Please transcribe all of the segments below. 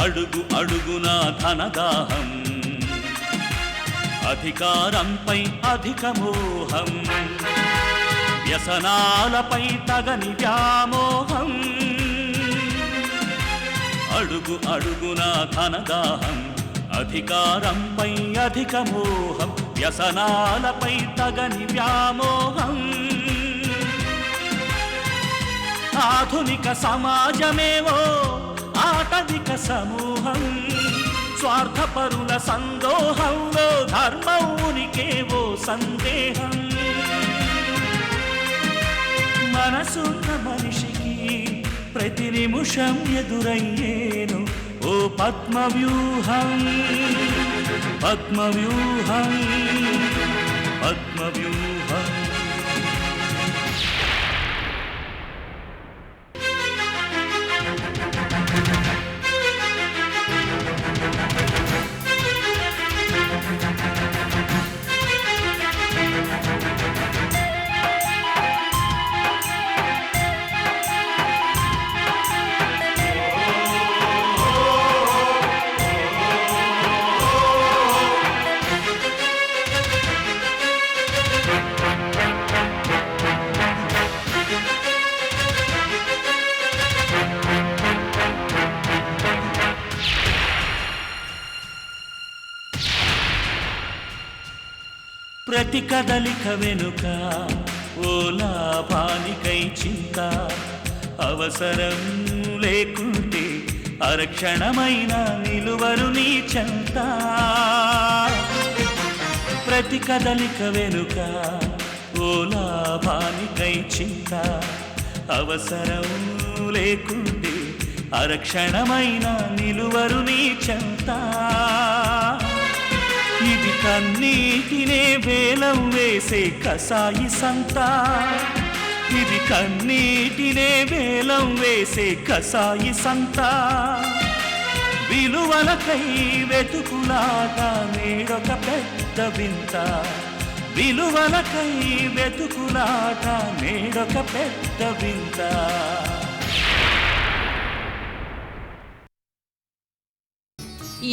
అడుగు అడుగున ధనదాహం, అధికారంపై అధిక మోహం, వ్యసనాలపై తగని వ్యామోహం. అడుగు అడుగున ధనదాహం, అధికారంపై అధిక మోహం, వ్యసనాలపై తగని వ్యామోహం. ఆధునిక సమాజమేవో ఆటవిక సమూహం, స్వార్థపరుల సందోహంలో ధర్మం ఉనికేవో సందేహం. మనసున్న మనిషికి ప్రతి నిమిషం ఎదురయ్యేను ఓ పద్మవ్యూహం, పద్మవ్యూహం, పద్మవ్యూహం. ప్రతి కదలిక వెనుక ఓ లాభానికై చింత, అవసరం లేకుంటే అరక్షణమైన నిలువరు నీ చెంత. ప్రతి కదలిక వెనుక ఓ లాభానికై చింత, అవసరం లేకుంటే అరక్షణమైన నిలువరు నీ చెంత. ఇది కన్నీటినే వేలం వేసే కసాయి సంత, ఇది కన్నీటినే వేలం వేసే కసాయి సంత. విలువలకై వెతుకులాట నేడొక పెద్ద వింత, విలువలకై వెతుకులాట నేడొక పెద్ద వింత.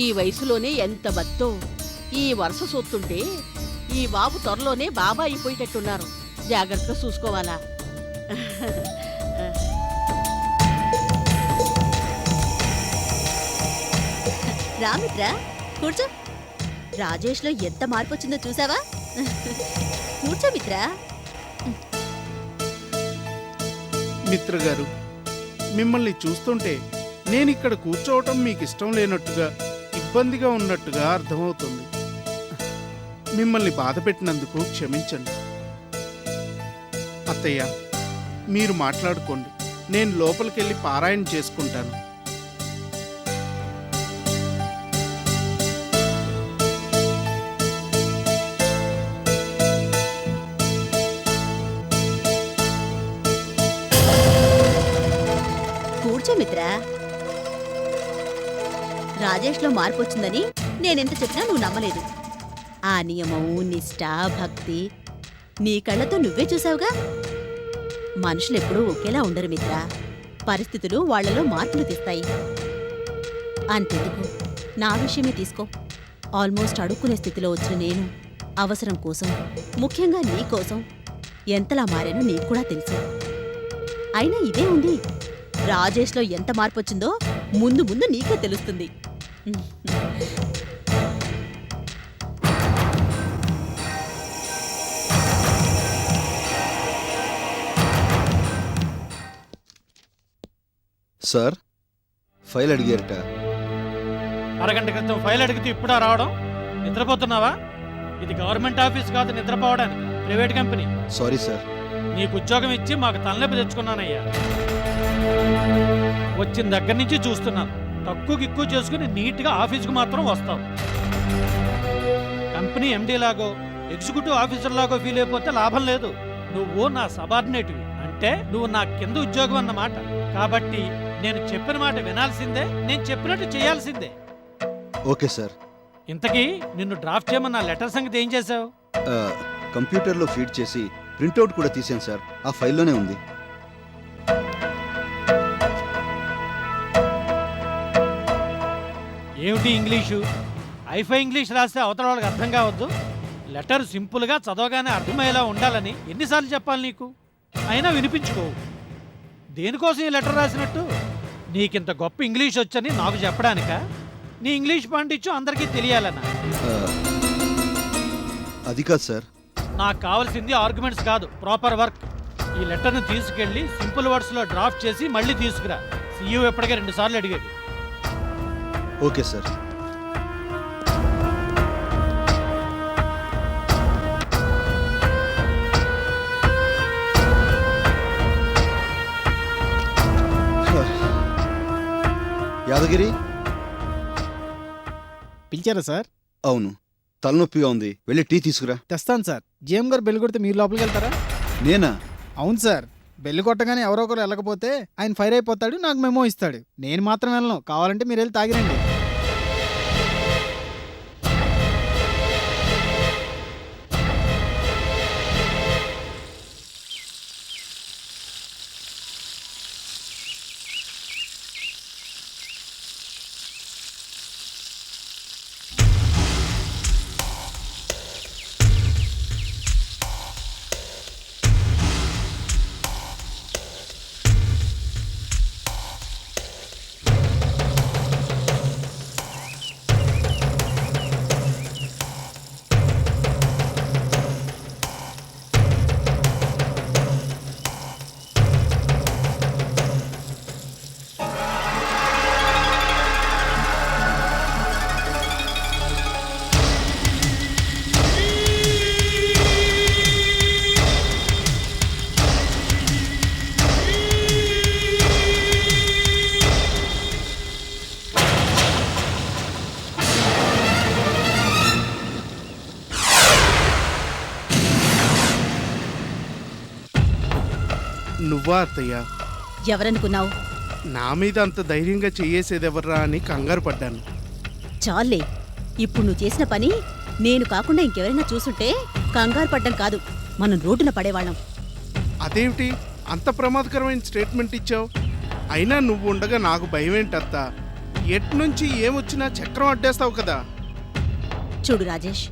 ఈ వయసులోనే ఎంత బత్తో ఈ వరుస సొత్తుంటే ఈ బాబు త్వరలోనే బాబా అయిపోయేటట్టున్నారు. జాగ్రత్తగా చూసుకోవాలా. రామిత్ర కూర్చో. రాజేష్ లో ఎంత మార్పు వచ్చిందో చూసావా? కూర్చో మిత్ర. మిత్ర గారు, మిమ్మల్ని చూస్తుంటే నేను ఇక్కడ కూర్చోవటం మీకు ఇష్టం లేనట్టుగా, ఇబ్బందిగా ఉన్నట్టుగా అర్థమవుతుంది. మిమ్మల్ని బాధ పెట్టినందుకు క్షమించండి. అత్తయ్య, మీరు మాట్లాడుకోండి, నేను లోపలికెళ్ళి పారాయణ చేసుకుంటాను. కూర్చో మిత్ర. రాజేష్ లో మార్పు వచ్చిందని నేనెంత చెప్పినా నువ్వు నమ్మలేదు. ఆ నియమం, నిష్ఠ, భక్తి నీ కళ్ళతో నువ్వే చూసావుగా. మనుషులెప్పుడూ ఒకేలా ఉండరు మిత్ర. పరిస్థితులు వాళ్లలో మార్పులు తెస్తాయి. అంతెందుకు, నా విషయమే తీసుకో. ఆల్మోస్ట్ అడుక్కునే స్థితిలో వచ్చిన నేను అవసరం కోసం, ముఖ్యంగా నీ కోసం ఎంతలా మారానో నీకు కూడా తెలుసు. అయినా ఇదే ఉంది, రాజేష్లో ఎంత మార్పు వచ్చిందో ముందు ముందు నీకే తెలుస్తుంది. సార్, ఫైల్ అడిగారట. అరగంట క్రితం ఫైల్ అడిగితే ఇప్పుడా రావడం? నిద్రపోతున్నావా? ఇది గవర్నమెంట్ ఆఫీస్ కాదు నిద్రపోవడానికి, ప్రైవేట్ కంపెనీ. Sorry sir. నీకు ఉద్యోగం ఇచ్చి మాకు తలనొప్పి తెచ్చుకున్నానయ్యా. వచ్చిన దగ్గర నుంచి చూస్తున్నాను, తక్కువ గిక్కువ చేసుకుని నీట్గా ఆఫీస్కి మాత్రం వస్తావు. కంపెనీ ఎండీ లాగో ఎగ్జిక్యూటివ్ ఆఫీసర్ లాగో ఫీల్ అయిపోతే లాభం లేదు. నువ్వు నా సబార్డినేటివి, అంటే నువ్వు నా కింద ఉద్యోగం అన్నమాట. కాబట్టి నేను చెప్పిన మాట వినాల్సిందే, నేను చెప్పినట్టు చేయాల్సిందే. Okay sir. ఇంతకీ నిన్ను డ్రాఫ్ట్ చేయమన్న లెటర్ సంగతి ఏం చేసావు? కంప్యూటర్లో ఫీడ్ చేసి ప్రింట్అవుట్ కూడా తీసాను సార్. ఆ ఫైల్లోనే ఉంది. ఏమిటి ఇంగ్లీషు? ఐఫై ఇంగ్లీష్ రాస్తే అవతల వాళ్ళకి అర్థం కావద్దు. లెటర్ సింపుల్గా చదవగానే అర్థమయ్యేలా ఉండాలని ఎన్నిసార్లు చెప్పాలి నీకు? అయినా వినిపించుకోవు. దేనికోసం ఈ లెటర్ రాసినట్టు? నీకింత గొప్ప ఇంగ్లీష్ వచ్చని నాకు చెప్పడానికా? నీ ఇంగ్లీష్ పాండిత్యం అందరికీ తెలియాలన్నా? అది కాదు సార్. నాకు కావాల్సింది ఆర్గ్యుమెంట్స్ కాదు, ప్రాపర్ వర్క్. ఈ లెటర్ను తీసుకెళ్ళి సింపుల్ వర్డ్స్లో డ్రాఫ్ట్ చేసి మళ్ళీ తీసుకురా. సీఈఓ ఎప్పటికే 2 సార్లు అడిగాడు. Okay sir. యాదగిరి, పిలిచారా సార్? అవును, తలనొప్పిగా ఉంది, వెళ్ళి టీ తీసుకురా. తెస్తాను సార్. జిఎం గారు బెల్ కొడితే మీరు లోపలికి వెళ్తారా? నేనా? అవును సార్. బెల్ కొట్టగానే ఎవరో ఒకరు వెళ్ళకపోతే ఆయన ఫైర్ అయిపోతాడు, నాకు మెమో ఇస్తాడు. నేను మాత్రం వెళ్ళను, కావాలంటే మీరు వెళ్ళి తాగిరండి. నువ్వా అత్తయ్య? ఎవరనుకున్నావు? నా మీద అంత ధైర్యంగా చెయ్యేసేదెవర్రా అని కంగారు పడ్డాను. చాలే, ఇప్పుడు నువ్వు చేసిన పని నేను కాకుండా ఇంకెవరైనా చూసుంటే కంగారు పడ్డం కాదు, మనం రోడ్డున పడేవాళ్ళం. అదేమిటి అంత ప్రమాదకరమైన స్టేట్మెంట్ ఇచ్చావు? అయినా నువ్వు ఉండగా నాకు భయం ఏంటత్తా? ఎట్నుంచి ఏమొచ్చినా చక్రం అడ్డేస్తావు కదా. చూడు రాజేష్,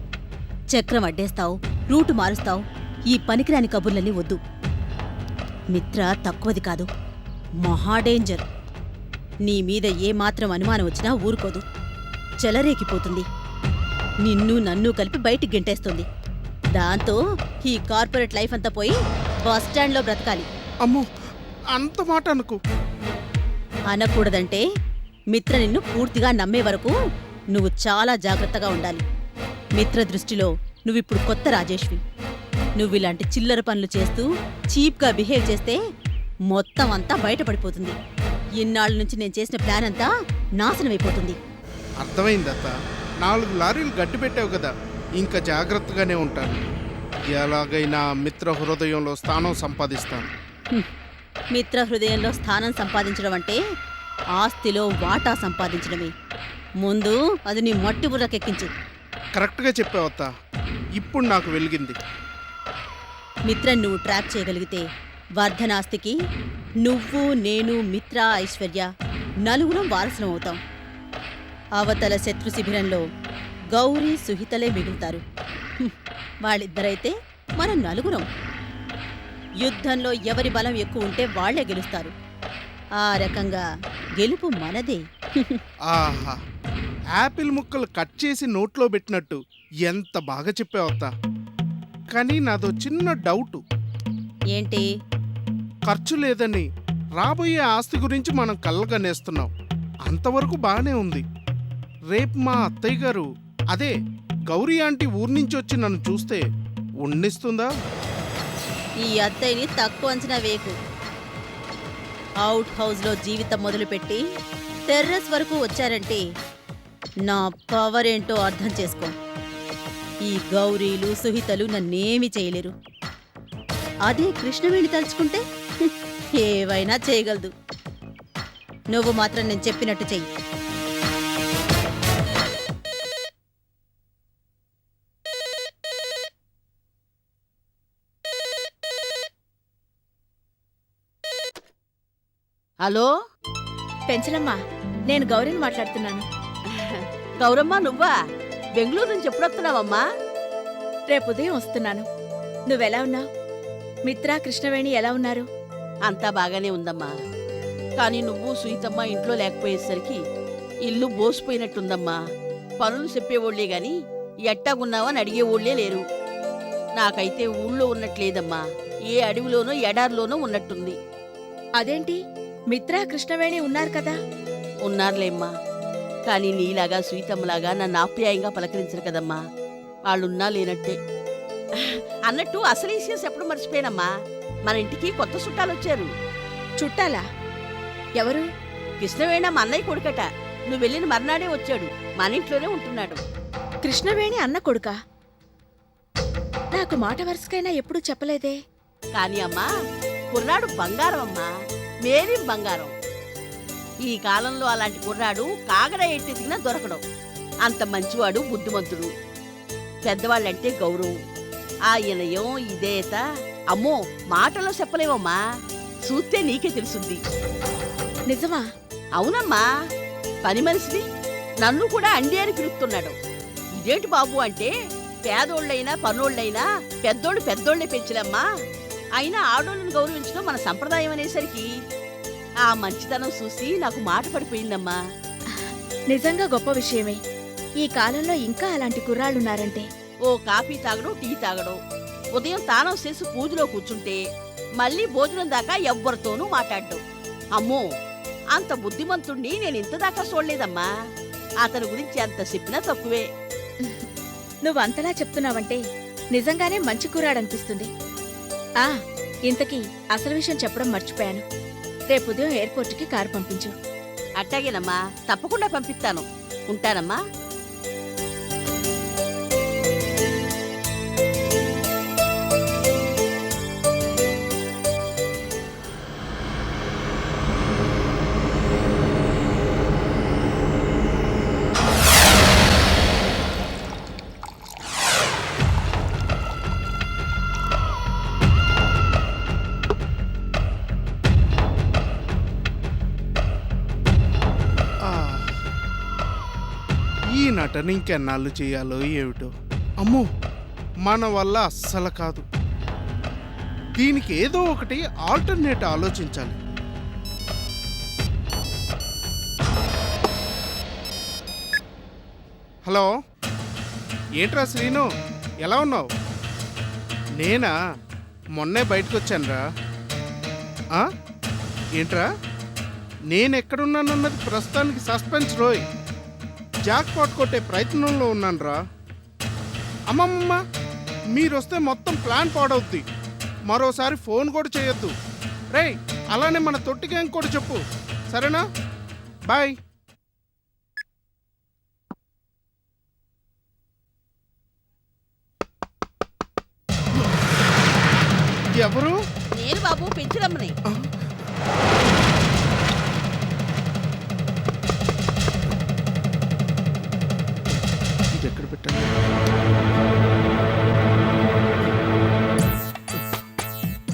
చక్రం అడ్డేస్తావు, రూటు మారుస్తావు, ఈ పనికిరాని కబుర్లన్నీ వద్దు. మిత్ర తక్కువది కాదు, మహా డేంజర్. నీ మీద ఏమాత్రం అనుమానం వచ్చినా ఊరుకోదు, చెలరేగిపోతుంది. నిన్ను నన్ను కలిపి బయటికి గెంటేస్తుంది. దాంతో ఈ కార్పొరేట్ లైఫ్ అంతా పోయి బస్ స్టాండ్లో బ్రతకాలి. అమ్మో, అంత మాట అనుకో. అనకూడదంటే మిత్ర నిన్ను పూర్తిగా నమ్మే వరకు నువ్వు చాలా జాగ్రత్తగా ఉండాలి. మిత్ర దృష్టిలో నువ్విప్పుడు కొత్త రాజేష్వి. నువ్విలాంటి చిల్లర పనులు చేస్తూ చీప్గా బిహేవ్ చేస్తే మొత్తం అంతా బయటపడిపోతుంది. ఇన్నాళ్ళ నుంచి నేను చేసిన ప్లాన్ అంతా నాశనమైపోతుంది. అర్థమైందత్త. 4 లారీలు గడ్డి పెట్టావు కదా, ఇంకా జాగ్రత్తగానే ఉంటాను. ఎలాగైనా మిత్ర హృదయంలో స్థానం సంపాదిస్తాను. మిత్ర హృదయంలో స్థానం సంపాదించడం అంటే ఆస్తిలో వాటా సంపాదించడమే. ముందు అది నీ మట్టి బుర్రకెక్కించు. కరెక్ట్గా చెప్పావత్త, ఇప్పుడు నాకు వెలిగింది. మిత్రను నువ్వు ట్రాప్ చేయగలిగితే వర్ధనాస్తికి నువ్వు, నేను, మిత్ర, ఐశ్వర్య నలుగురం వారసులం అవుతాం. అవతల శత్రు శిబిరంలో గౌరీ, సుహితలే మిగులుతారు. వాళ్ళిద్దరైతే మనం నలుగురం. యుద్ధంలో ఎవరి బలం ఎక్కువ ఉంటే వాళ్లే గెలుస్తారు. ఆ రకంగా గెలుపు మనదే. ఆహా, యాపిల్ ముక్కలు కట్ చేసి నోట్లో పెట్టినట్టు ఎంత బాగా చెప్పావత్తా. కానీ నాదో చిన్న డౌటు. ఏంటి? ఖర్చు లేదని రాబోయే ఆస్తి గురించి మనం కళ్ళగనేస్తున్నాం. అంతవరకు బాగానే ఉంది. రేపు మా అత్తయ్య గారు, అదే గౌరీ ఆంటీ ఊరి నుంచి వచ్చి నన్ను చూస్తే ఉండిస్తుందా? ఈ అత్తయ్యని తక్కువ అంచనా వేకు. అవుట్ హౌస్లో జీవితం మొదలుపెట్టి టెర్రస్ వరకు వచ్చారంటే నా పవర్ ఏంటో అర్థం చేసుకో. ఈ గౌరీలు, సుహితలు నన్నేమీ చేయలేరు. అదే కృష్ణవేణి తలుచుకుంటే ఏవైనా చేయగలదు. నువ్వు మాత్రం నేను చెప్పినట్టు చెయ్యి. హలో, పెంచలమ్మా, నేను గౌరీని మాట్లాడుతున్నాను. గౌరమ్మ నువ్వా? బెంగళూరు నుంచి ఎప్పుడొస్తున్నావమ్మా? రేపు ఉదయం వస్తున్నాను. నువ్వెలా ఉన్నావు? మిత్ర, కృష్ణవేణి ఎలా ఉన్నారు? అంతా బాగానే ఉందమ్మా. కానీ నువ్వు సునీతమ్మ ఇంట్లో లేకపోయేసరికి ఇల్లు బోసిపోయినట్టుందమ్మా. పనులు చెప్పేవాళ్లే గాని ఎట్టాగున్నావని అడిగేవాళ్లే లేరు. నాకైతే ఊళ్ళో ఉన్నట్లేదమ్మా. ఏ అడవిలోనో ఎడారిలోనో ఉన్నట్టుంది. అదేంటి, మిత్ర, కృష్ణవేణి ఉన్నారు కదా? ఉన్నారులేమ్మా. కానీ నీలాగా సునీతమ్మలాగా నన్ను ఆప్యాయంగా పలకరించరు కదమ్మా. వాళ్ళున్నా లేనట్టే. అన్నట్టు అసలు విషయం చెప్పడం మర్చిపోయానమ్మా. మన ఇంటికి కొత్త చుట్టాలొచ్చారు. చుట్టాలా? ఎవరు? కృష్ణవేణ మా అన్నయ్య కొడుకట. నువ్వు వెళ్ళిన మర్నాడే వచ్చాడు. మన ఇంట్లోనే ఉంటున్నాడు. కృష్ణవేణి అన్న కొడుకా? నాకు మాట వరుసకైనా ఎప్పుడూ చెప్పలేదే. కానీ అమ్మా, కుర్రాడు బంగారం అమ్మా. మేరీ బంగారం. ఈ కాలంలో అలాంటి కుర్రాడు కాగడ ఎట్టెతికినా దొరకడం. అంత మంచివాడు, బుద్ధిమంతుడు. పెద్దవాళ్ళంటే గౌరవం. ఆ ఇనయం, ఇదేత అమ్మో మాటలో చెప్పలేవమ్మా. చూస్తే నీకే తెలుసుద్ది. నిజమా? అవునమ్మా. పని మనిషిని నన్ను కూడా అండి అని పిలుస్తున్నాడు. ఇదేంటి బాబు అంటే, పేదోళ్ళైనా పనోళ్ళైనా పెద్దోళ్ళు పెద్దోళ్లే పెంచలమ్మా. అయినా ఆడోళ్ళని గౌరవించడం మన సంప్రదాయం అనేసరికి ఆ మంచితనం చూసి నాకు మాట పడిపోయిందమ్మా. నిజంగా గొప్ప విషయమే. ఈ కాలంలో ఇంకా అలాంటి కుర్రాళ్ళున్నారంటే. ఓ కాఫీ తాగడం, టీ తాగడం, ఉదయం తానం చేసి పూజలో కూర్చుంటే మళ్ళీ భోజనం దాకా ఎవ్వరితోనూ మాట్లాడ్డం. అమ్మో, అంత బుద్ధిమంతుణ్ణి నేను ఇంతదాకా చూడలేదమ్మా. అతని గురించి ఎంత చెప్పినా తక్కువే. నువ్వంతలా చెప్తున్నావంటే నిజంగానే మంచి కుర్రాడనిపిస్తుంది. ఆ, ఇంతకీ అసలు విషయం చెప్పడం మర్చిపోయాను. రేపు ఉదయం ఎయిర్పోర్ట్కి కారు పంపించు. అట్టాగేనమ్మా, తప్పకుండా పంపిస్తాను. ఉంటానమ్మా. ఈ నటన ఇంకెన్నాళ్ళు చేయాలో ఏమిటో. అమ్మో, మన వల్ల అస్సలు కాదు. దీనికి ఏదో ఒకటి ఆల్టర్నేట్ ఆలోచించాలి. హలో, ఏంట్రా శ్రీను, ఎలా ఉన్నావు? నేనా, మొన్నే బయటకు వచ్చానురా. ఏంట్రా, నేనెక్కడున్నానన్నది ప్రస్తుతానికి సస్పెన్స్ రోయ్. జాక్ పాట్ కొట్టే ప్రయత్నంలో ఉన్నానురా. అమ్మమ్మ, మీరొస్తే మొత్తం ప్లాన్ పాడవుద్ది. మరోసారి ఫోన్ కూడా చేయొద్దు. రేయ్, అలానే మన తొట్టి గ్యాంగ్ కూడా చెప్పు, సరేనా? బాయ్. ఎవరు? నేను బాబు, పెంచురమ్మని. ఇది ఎక్కడ పెట్టాను?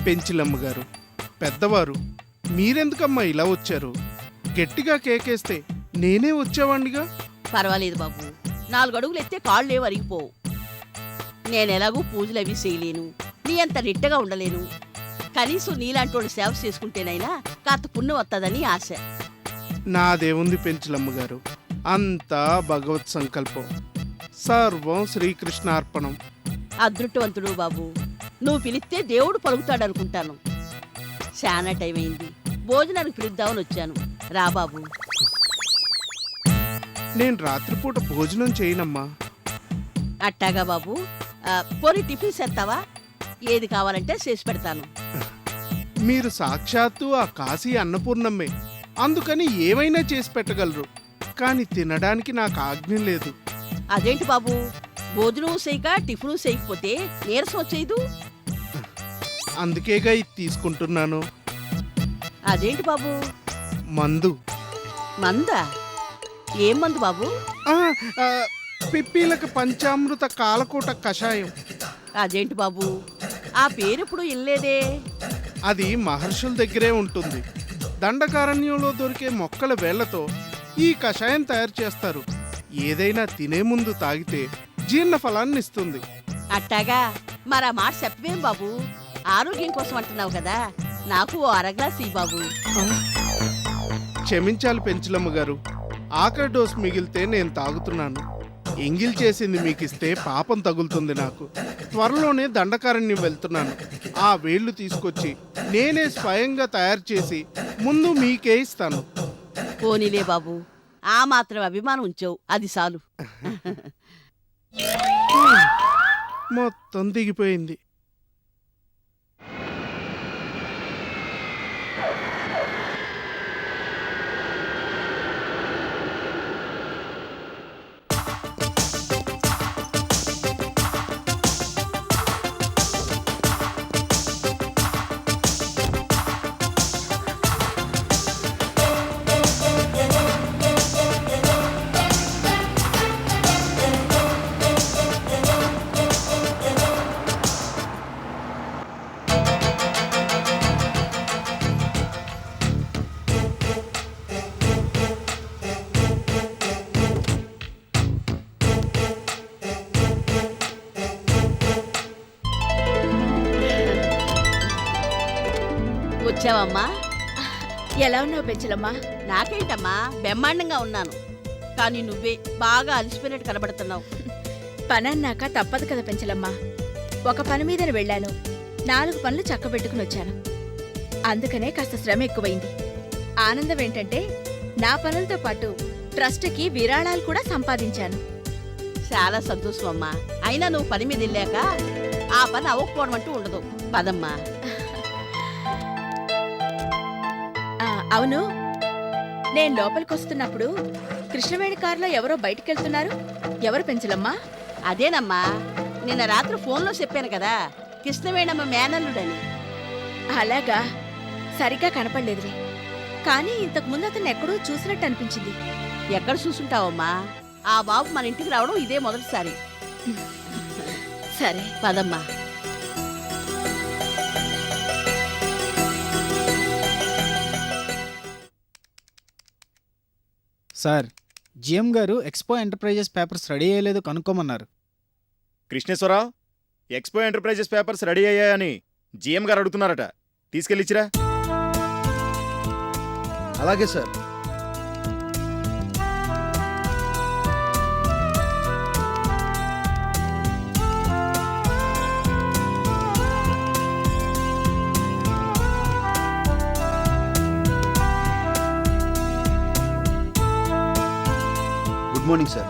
పెంచిలమ్మ గారు, పెద్దవారు, మీరెందుకమ్మా ఇలా వచ్చారు? గట్టిగా కేకేస్తే నేనే వచ్చేవాణ్ణిగా. పర్వాలేదు బాబు, 4 అడుగులు ఎత్తే కాళ్ళేవి అరిగిపోవు. నేనెలాగూ పూజలు అవి చేయలేను, నీ అంత నిట్టగా ఉండలేను. కనీసం నీలాంటి వాళ్ళు సేవ చేసుకుంటేనైనా కాస్త పుణ్యం వస్తుందని ఆశ. నాదేముంది పెంచిలమ్మ గారు, అంతా భగవత్ సంకల్పం. సర్వం శ్రీకృష్ణార్పణం. అదృష్టవంతుడు బాబు. నువ్వు పిలిస్తే దేవుడు పలుకుతాడనుకుంటాను. చాలా టైం అయింది, భోజనానికి పిలుద్దామని వచ్చాను. రా బాబు. నేను రాత్రిపూట భోజనం చేయనమ్మా. అట్టాగా బాబు. పోనీ టిఫిన్ చేస్తావా? ఏది కావాలంటే చేసి పెడతాను. మీరు సాక్షాత్తు ఆ కాశీ అన్నపూర్ణమ్మే, అందుకని ఏమైనా చేసి పెట్టగలరు. కానీ తినడానికి నాకు ఆజ్ఞ లేదు. అదేంటి బాబు, భోజనం చేయక టిఫిన్ చేయకపోతే నీరసం వచ్చేదు. అందుకేగా ఇది తీసుకుంటున్నాను. అదేంటి బాబు? మందు. మందా? ఏం మందు బాబు? పిప్పీలకు పంచామృత కాలకూట కషాయం. అదేంటి బాబు, ఆ పేరెప్పుడు ఇల్లేదే. అది మహర్షుల దగ్గరే ఉంటుంది. దండకారణ్యంలో దొరికే మొక్కల వేళ్లతో ఈ కషాయం తయారు చేస్తారు. ఏదైనా తినే ముందు తాగితే జీర్ణ ఫలాన్ని ఇస్తుంది. అట్టాగా మరా మాట చెప్పవేం బాబు, ఆరోగ్యం కోసం అంటున్నావు కదా, నాకు ఓ అరగ్లాస్ ఇయ్యి బాబు. క్షమించాలి పెంచులమ్మ గారు, ఆఖరి డోస్ మిగిలితే నేను తాగుతున్నాను. ఎంగిల్ చేసింది మీకిస్తే పాపం తగులుతుంది నాకు. త్వరలోనే దండకారణ్యం వెళ్తున్నాను. ఆ వేళ్లు తీసుకొచ్చి నేనే స్వయంగా తయారు చేసి ముందు మీకే ఇస్తాను. పోనీలే బాబు, ఆ మాత్రం అభిమానం ఉంచావు, అది చాలు. మొత్తం దిగిపోయింది. వచ్చావమ్మా? ఎలా ఉన్నావు పెంచలమ్మా? నాకేంటమ్మా, బ్రహ్మాండంగా ఉన్నాను. కానీ నువ్వే బాగా అలసిపోయినట్టు కనబడుతున్నావు. పనన్నాక తప్పదు కదా పెంచలమ్మా. ఒక పని మీదని వెళ్ళాను, 4 పనులు చక్కబెట్టుకుని వచ్చాను. అందుకనే కాస్త శ్రమ ఎక్కువైంది. ఆనందం ఏంటంటే నా పనులతో పాటు ట్రస్ట్కి విరాళాలు కూడా సంపాదించాను. చాలా సంతోషం అమ్మా. అయినా నువ్వు పని మీద వెళ్ళాక ఆ పని అవ్వకపోవడం అంటూ ఉండదు. పదమ్మా. అవును, నేను లోపలికొస్తున్నప్పుడు కృష్ణవేణి కారులో ఎవరో బయటికెళ్తున్నారు. ఎవరు పెంచలమ్మా? అదేనమ్మా, నిన్న రాత్రి ఫోన్లో చెప్పాను కదా, కృష్ణవేణమ్మ మేనల్లుడని. అలాగా, సరిగ్గా కనపడలేదులే. కానీ ఇంతకు ముందు అతను ఎక్కడో చూసినట్టు అనిపించింది. ఎక్కడ చూసుంటావమ్మా? ఆ బాబు మన ఇంటికి రావడం ఇదే మొదటిసారి. సరే పదమ్మా. సార్, జిఎం గారు ఎక్స్పో ఎంటర్ప్రైజెస్ పేపర్స్ రెడీ అయ్యలేదు కనుక్కోమన్నారు. Krishneshwararao, Expo Enterprises papers ready అయ్యాయని జిఎం గారు అడుగుతున్నారట. తీసుకెళ్ళిచ్చిరా. అలాగే సార్. Good morning sir.